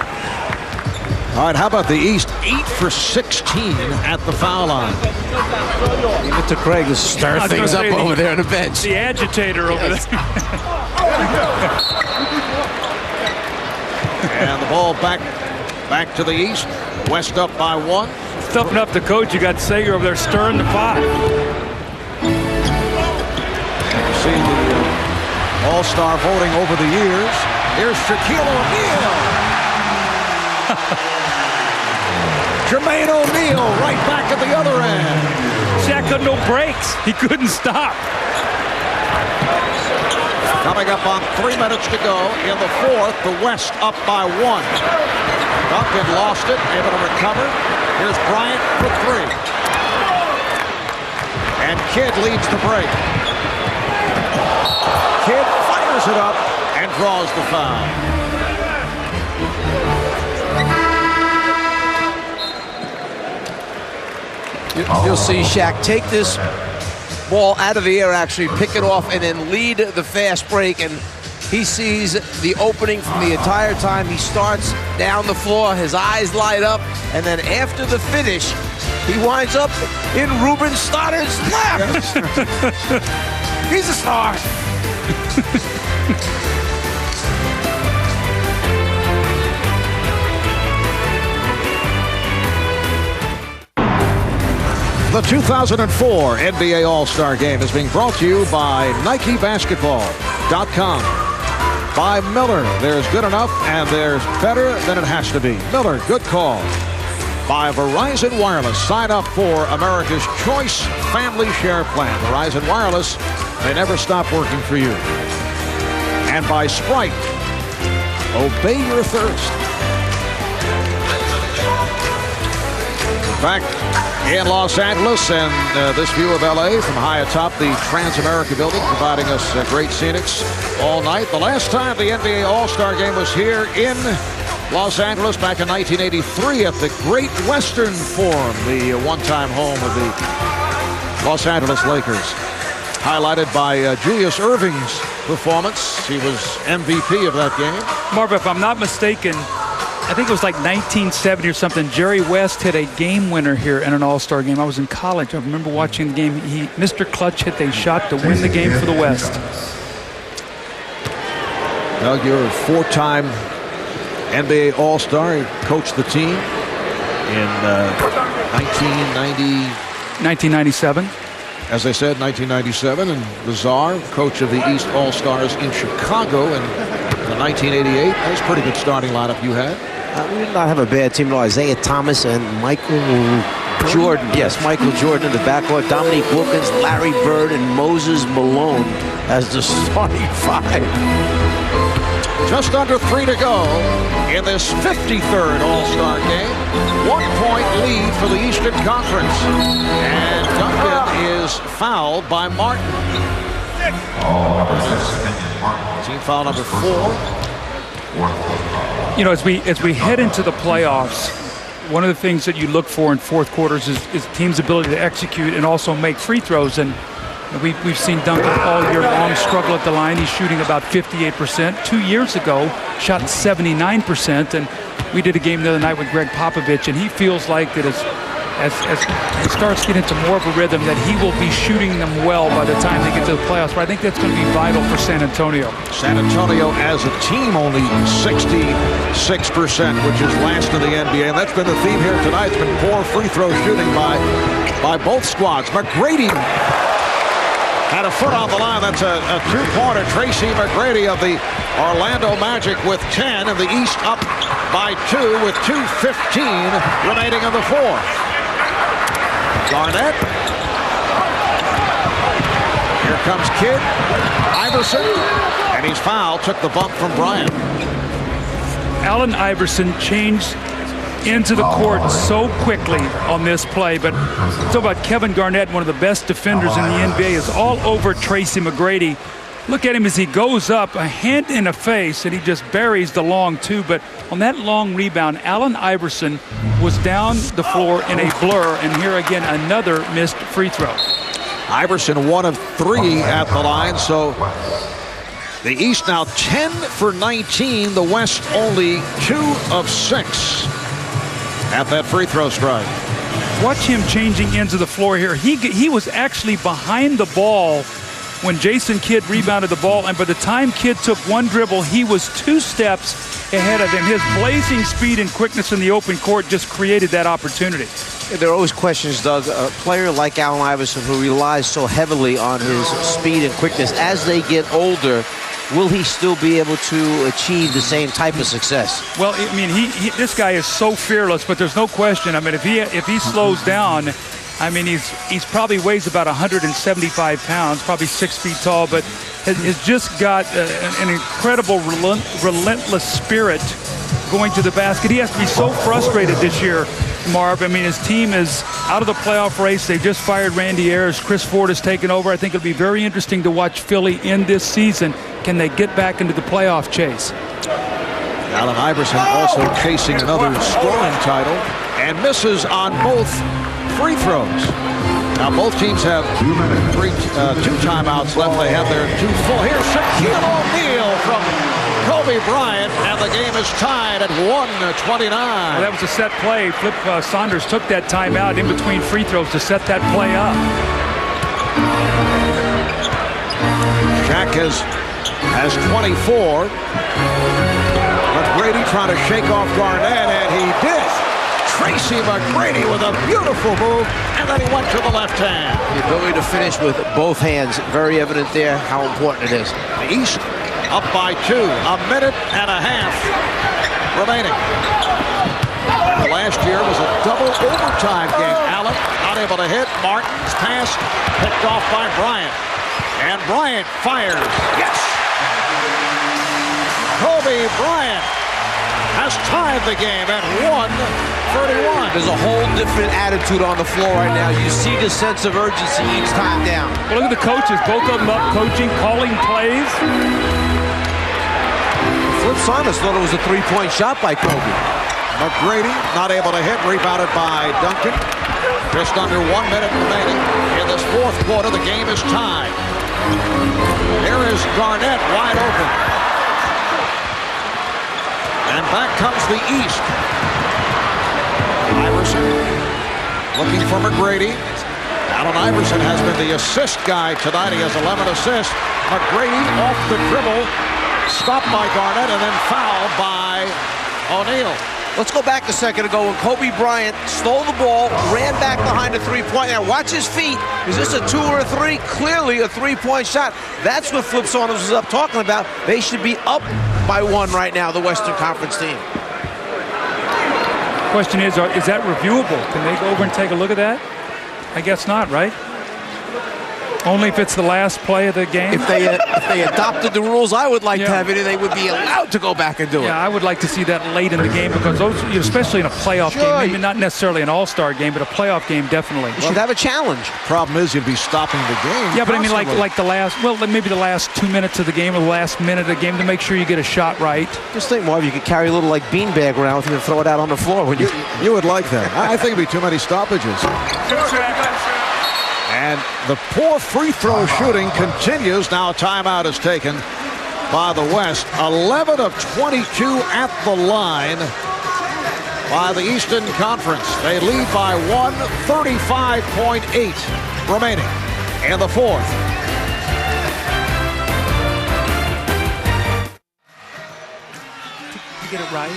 All right, how about the East? 8 for 16 at the foul line. Give it to Craig to stir things up over there on the bench. The agitator over there. And the ball back to the East. West up by 1. Stuffing up the coach. You got Sager over there stirring the pot. See the all-star voting over the years. Here's Shaquille O'Neal. Jermaine O'Neal right back at the other end. Shaq had no brakes. He couldn't stop. Coming up on 3 minutes to go in the 4th, the West up by 1. Duncan lost it, able to recover. Here's Bryant for 3. And Kidd leads the break. Kidd fires it up and draws the foul. You'll see Shaq take this ball out of the air, actually pick it off, and then lead the fast break. And he sees the opening from the entire time. He starts down the floor. His eyes light up. And then after the finish, He winds up in Ruben Stoddard's lap. He's a star. The 2004 NBA All-Star Game is being brought to you by NikeBasketball.com. By Miller, there's good enough and there's better than it has to be. Miller, good call. By Verizon Wireless, sign up for America's Choice Family Share Plan. Verizon Wireless, they never stop working for you. And by Sprite, obey your thirst. Back in Los Angeles, and this view of LA from high atop the Transamerica building, providing us great scenics all night. The last time the NBA All-Star Game was here in Los Angeles back in 1983 at the Great Western Forum, the one-time home of the Los Angeles Lakers. Highlighted by Julius Erving's performance. He was MVP of that game. Marv, if I'm not mistaken, I think it was like 1970 or something. Jerry West hit a game winner here in an All-Star game. I was in college. I remember watching the game. Mr. Clutch hit a shot to win the game for the West. Doug, you're a four-time NBA All-Star. He coached the team in 1997. As I said, 1997. And Lazar, coach of the East All-Stars in Chicago in 1988. That was a pretty good starting lineup you had. We did not have a bad team at all. Isaiah Thomas and Michael Jordan. Yes, Michael Jordan in the backcourt. Dominique Wilkins, Larry Bird, and Moses Malone as the starting five. Just under 3 to go in this 53rd All-Star game. 1-point lead for the Eastern Conference. And Duncan is fouled by Martin. Team foul number 4. You know, as we head into the playoffs, one of the things that you look for in fourth quarters is teams' ability to execute and also make free throws. And we've seen Duncan all year long struggle at the line. He's shooting about 58%. 2 years ago, shot 79%. And we did a game the other night with Greg Popovich, and he feels like that as he starts getting into more of a rhythm, that he will be shooting them well by the time they get to the playoffs. But I think that's going to be vital for San Antonio. San Antonio as a team only 66%, which is last in the NBA. And that's been the theme here tonight. It's been poor free throw shooting by both squads. McGrady had a foot on the line. That's a two-pointer. Tracy McGrady of the Orlando Magic with 10, and the East up by 2 with 2:15 remaining in the fourth. Garnett. Here comes Kidd. Iverson. And he's fouled. Took the bump from Bryant. Allen Iverson changed into the court so quickly on this play, but talk about Kevin Garnett, one of the best defenders in the NBA, is all over Tracy McGrady. Look at him as he goes up, a hand in the face, and he just buries the long two. But on that long rebound, Allen Iverson was down the floor in a blur, and here again another missed free throw. Iverson 1 of 3 at the line, so the East now 10 for 19. The West only 2 of 6 at that free throw strike. Watch him changing into the floor here. He was actually behind the ball when Jason Kidd rebounded the ball, and by the time Kidd took one dribble, he was 2 steps ahead of him. His blazing speed and quickness in the open court just created that opportunity. There are always questions, Doug. A player like Allen Iverson, who relies so heavily on his speed and quickness, as they get older, will he still be able to achieve the same type of success? Well, I mean, this guy is so fearless, but there's no question. I mean, if he slows down, I mean, he's probably weighs about 175 pounds, probably 6 feet tall, but has just got an incredible relentless spirit going to the basket. He has to be so frustrated this year, Marv. I mean, his team is out of the playoff race. They just fired Randy Ayers. Chris Ford has taken over. I think it'll be very interesting to watch Philly in this season. Can they get back into the playoff chase? Allen Iverson also chasing another scoring title and misses on both free throws. Now both teams have 2 timeouts left. They have their 2 full. Here's Shaquille O'Neal from Kobe Bryant, and the game is tied at 1:29. Well, that was a set play. Flip Saunders took that timeout in between free throws to set that play up. Shaq has 24. McGrady trying to shake off Garnett, and he did. Tracy McGrady with a beautiful move, and then he went to the left hand. The ability to finish with both hands, very evident there how important it is. The East up by 2, a minute and a half remaining. Last year was a double overtime game. Allen unable to hit. Martin's pass picked off by Bryant. And Bryant fires. Yes! Kobe Bryant has tied the game at 1:31. There's a whole different attitude on the floor right now. You see the sense of urgency each time down. Well, look at the coaches. Both of them up coaching, calling plays. Flip Saunders thought it was a three-point shot by Kobe. McGrady not able to hit, rebounded by Duncan. Just under 1 minute remaining in this fourth quarter. The game is tied. There is Garnett wide open. And back comes the East. Iverson looking for McGrady. Allen Iverson has been the assist guy tonight. He has 11 assists. McGrady off the dribble. Stopped by Garnett and then fouled by O'Neal. Let's go back a second ago when Kobe Bryant stole the ball, ran back behind a three-point. Now watch his feet. Is this a 2 or a 3? Clearly a three-point shot. That's what Flip Saunders was up talking about. They should be up by 1 right now, the Western Conference team. Question is that reviewable? Can they go over and take a look at that? I guess not, right? Only if it's the last play of the game? If they adopted the rules I would like to have it, they would be allowed to go back and do it. Yeah, I would like to see that late in the game because those, especially in a playoff game, maybe not necessarily an all-star game, but a playoff game definitely. You should have a challenge. Problem is you'd be stopping the game. Yeah, but I mean like the last, well, maybe the last 2 minutes of the game or the last minute of the game to make sure you get a shot right. Just think, Marv, you could carry a little like beanbag around with you and throw it out on the floor. When you would like that. I think it'd be too many stoppages. And the poor free throw shooting continues. Now a timeout is taken by the West. 11 of 22 at the line by the Eastern Conference. They lead by 1, 35.8 remaining in the fourth. You get it right.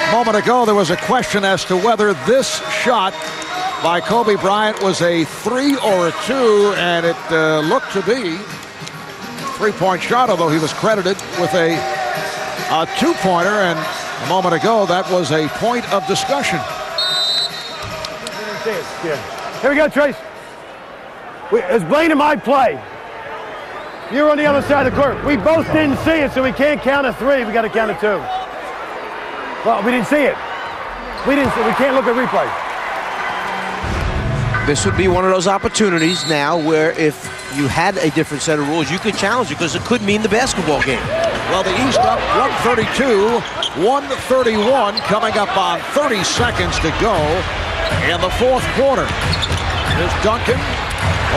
A moment ago, there was a question as to whether this shot by Kobe Bryant was a 3 or a 2, and it looked to be a 3-point shot, although he was credited with a 2-pointer, and a moment ago, that was a point of discussion. Here we go, Trace. It's Blaine and my play. You're on the other side of the court. We both didn't see it, so we can't count a 3. We got to count a 2. Well, we didn't see it. We can't look at replay. This would be one of those opportunities now where if you had a different set of rules, you could challenge it because it could mean the basketball game. Well, the East up 132, 131 coming up on 30 seconds to go in the fourth quarter. Here's Duncan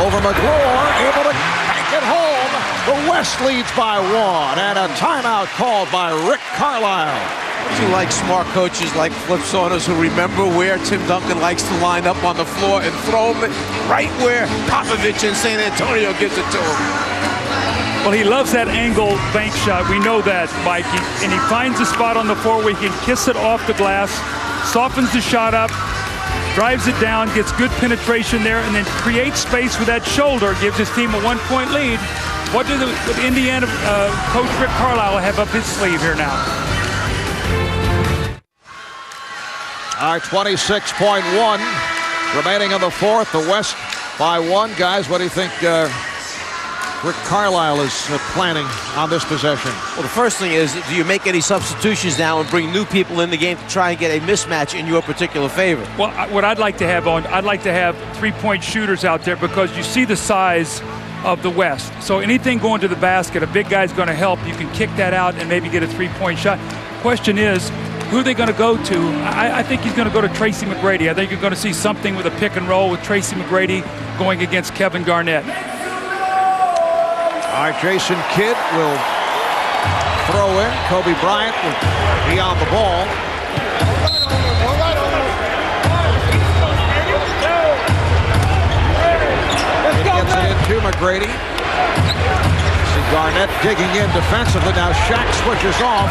over McGlure, able to bank it home. The West leads by 1, and a timeout called by Rick Carlisle. You like smart coaches like Flip Saunders who remember where Tim Duncan likes to line up on the floor and throw him right where Popovich in San Antonio gives it to him. Well, he loves that angle bank shot. We know that, Mike. And he finds a spot on the floor where he can kiss it off the glass, softens the shot up, drives it down, gets good penetration there, and then creates space with that shoulder, gives his team a 1-point lead. What do the Indiana coach Rick Carlisle have up his sleeve here now? All right, 26.1 remaining in the fourth. The West by 1. Guys, what do you think Rick Carlisle is planning on this possession? Well, the first thing is, do you make any substitutions now and bring new people in the game to try and get a mismatch in your particular favor? Well, what I'd like to have I'd like to have 3-point shooters out there because you see the size of the West. So anything going to the basket, a big guy's going to help. You can kick that out and maybe get a 3-point shot. Question is, who are they going to go to? I think he's going to go to Tracy McGrady. I think you're going to see something with a pick and roll with Tracy McGrady going against Kevin Garnett. All right, Jason Kidd will throw in. Kobe Bryant will be on the ball. He gets it into McGrady. See Garnett digging in defensively. Now Shaq switches off.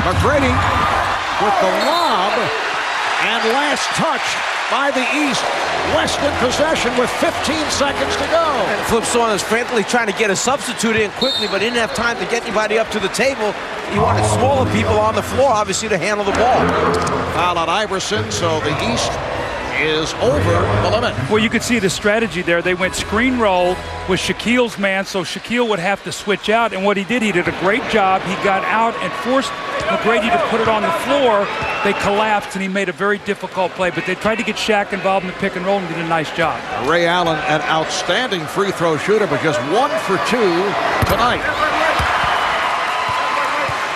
McGrady with the lob. And last touch by the East. West in possession with 15 seconds to go. And Flip Saunders frantically trying to get a substitute in quickly, but didn't have time to get anybody up to the table. He wanted smaller people on the floor, obviously, to handle the ball. Foul on Iverson, so the East is over the limit. Well, you could see the strategy there. They went screen roll with Shaquille's man, so Shaquille would have to switch out. And what he did a great job. He got out and forced McGrady to put it on the floor. They collapsed, and he made a very difficult play. But they tried to get Shaq involved in the pick and roll and did a nice job. Ray Allen, an outstanding free throw shooter, but just 1 for 2 tonight.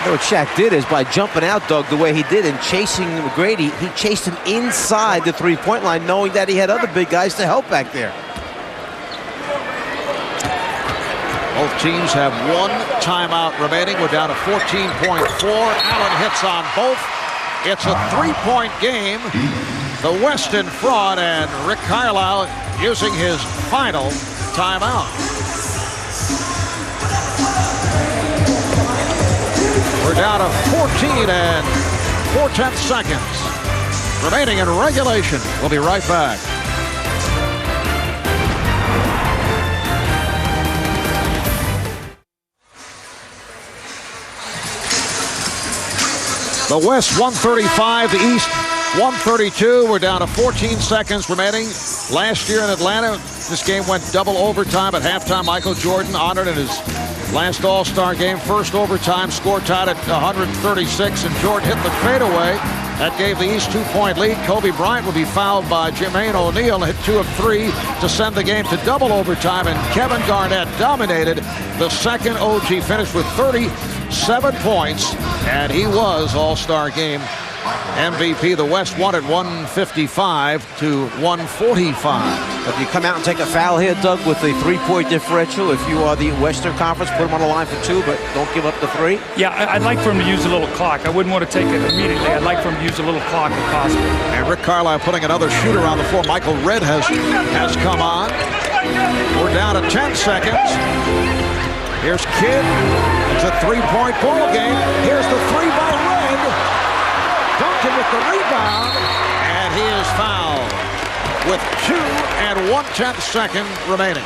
You know what Shaq did is by jumping out, Doug, the way he did and chasing McGrady, he chased him inside the three-point line, knowing that he had other big guys to help back there. Both teams have 1 timeout remaining. We're down to 14.4. Allen hits on both. It's a 3-point game. The West in front, and Rick Carlisle using his final timeout. We're down to 14 and 4/10 seconds remaining in regulation. We'll be right back. The West 135, the East 132. We're down to 14 seconds remaining. Last year in Atlanta, this game went double overtime at halftime. Michael Jordan honored in his last All-Star game. First overtime, score tied at 136, and Jordan hit the fadeaway. That gave the East 2-point lead. Kobe Bryant would be fouled by Jermaine O'Neal, hit 2 of 3 to send the game to double overtime, and Kevin Garnett dominated the second. OG finished with 37 points, and he was All-Star game MVP. The West won at 155 to 145. If you come out and take a foul here, Doug, with a 3-point differential, if you are the Western Conference, put them on the line for 2, but don't give up the 3. Yeah, I'd like for him to use a little clock. I wouldn't want to take it immediately. I'd like for him to use a little clock if possible. And Rick Carlisle putting another shooter on the floor. Michael Redd has come on. We're down to 10 seconds. Here's Kidd. It's a 3-point ball game. Here's the 3 by Redd. Duncan with the rebound, and he is fouled with 2 and 1/10 second remaining.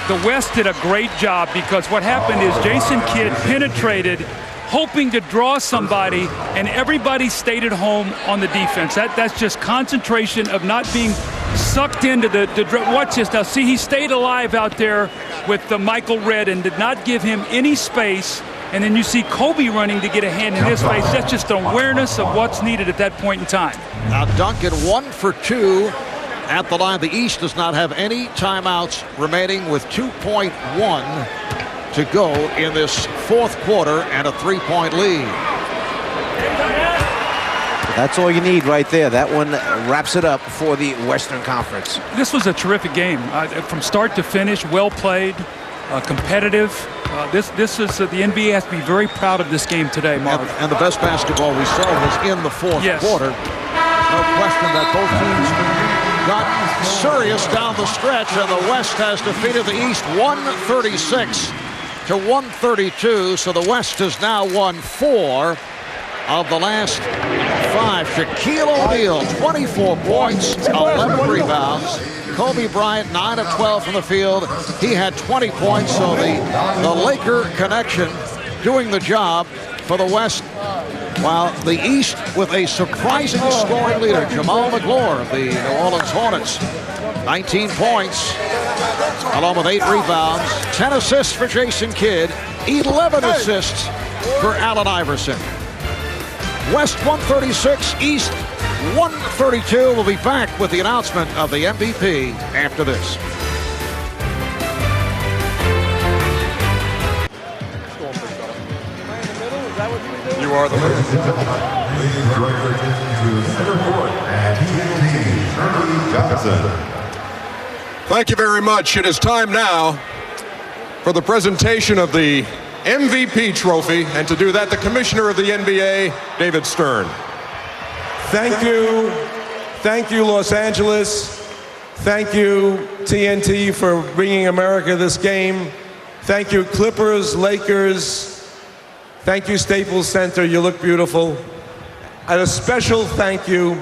The West did a great job because what happened is Jason Kidd penetrated, hoping to draw somebody, and everybody stayed at home on the defense. That's just concentration of not being sucked into the watch this now. See, he stayed alive out there with Michael Redd and did not give him any space. And then you see Kobe running to get a hand in his face. That's just an awareness of what's needed at that point in time. Now Duncan 1 for 2 at the line. The East does not have any timeouts remaining with 2.1 to go in this 4th quarter and a 3-point lead. That's all you need right there. That one wraps it up for the Western Conference. This was a terrific game. From start to finish, well played, competitive. This is the NBA has to be very proud of this game today, Mark. And the best basketball we saw was in the 4th quarter. No question that both teams got serious down the stretch, and the West has defeated the East 136 to 132. So the West has now won 4 of the last 5. Shaquille O'Neal, 24 points, 11 rebounds. Kobe Bryant, 9 of 12 from the field. He had 20 points, so the Laker connection doing the job for the West. While the East with a surprising scoring leader, Jamal McGlure of the New Orleans Hornets, 19 points, along with 8 rebounds, 10 assists for Jason Kidd, 11 assists for Allen Iverson. West 136, East 132. We'll be back with the announcement of the MVP after this. You are the winner. Thank you very much. It is time now for the presentation of the MVP trophy, and to do that, the commissioner of the NBA, David Stern. Thank you, Los Angeles. Thank you, TNT, for bringing America this game. Thank you, Clippers, Lakers. Thank you, Staples Center. You look beautiful. And a special thank you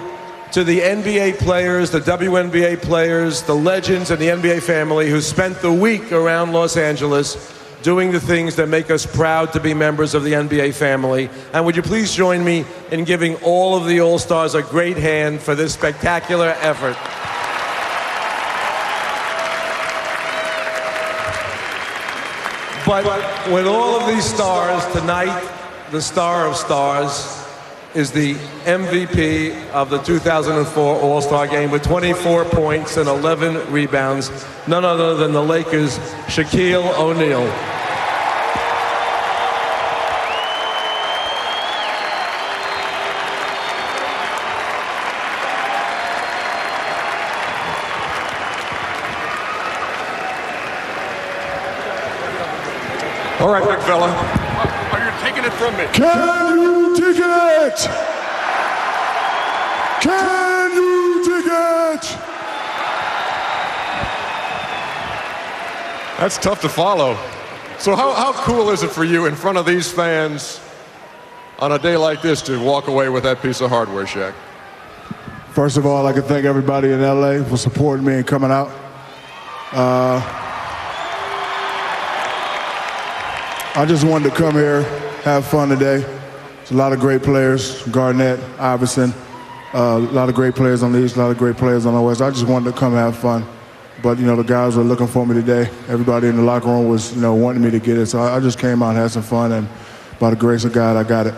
to the NBA players, the WNBA players, the legends and the NBA family who spent the week around Los Angeles doing the things that make us proud to be members of the NBA family. And would you please join me in giving all of the All-Stars a great hand for this spectacular effort. But with all of these stars, tonight, the star of stars is the MVP of the 2004 All-Star Game with 24 points and 11 rebounds, none other than the Lakers' Shaquille O'Neal. All right, big fella. Oh, you're taking it from me. Can you dig it? Can you dig it? That's tough to follow. So how cool is it for you in front of these fans on a day like this to walk away with that piece of hardware, Shaq? First of all, I'd like to thank everybody in LA for supporting me and coming out. I just wanted to come here, have fun today. There's a lot of great players, Garnett, Iverson, a lot of great players on the East, a lot of great players on the West. I just wanted to come have fun. But, the guys were looking for me today. Everybody in the locker room was, wanting me to get it. So I just came out and had some fun, and by the grace of God, I got it.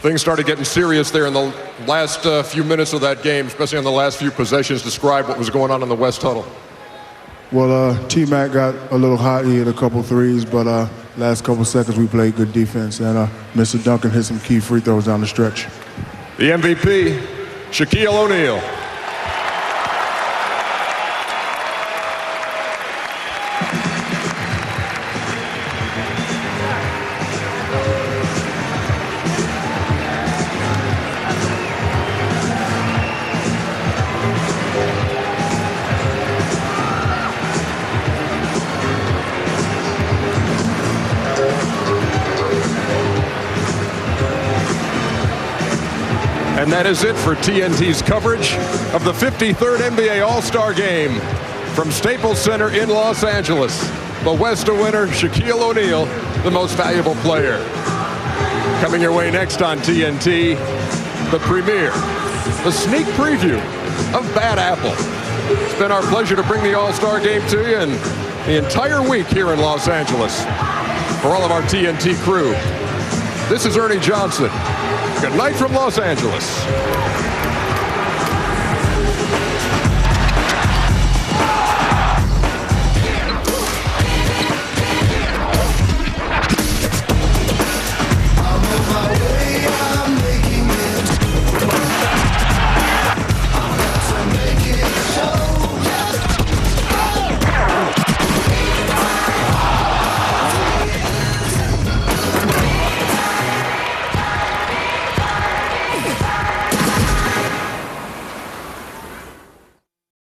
Things started getting serious there in the last few minutes of that game, especially on the last few possessions. Describe what was going on in the West huddle. Well, T-Mac got a little hot. He hit a couple threes, but last couple seconds we played good defense, and Mr. Duncan hit some key free throws down the stretch. The MVP, Shaquille O'Neal. And that is it for TNT's coverage of the 53rd NBA All-Star Game from Staples Center in Los Angeles. The West winner, Shaquille O'Neal, the most valuable player. Coming your way next on TNT, the premiere, the sneak preview of Bad Apple. It's been our pleasure to bring the All-Star Game to you and the entire week here in Los Angeles. For all of our TNT crew, this is Ernie Johnson. Good night from Los Angeles.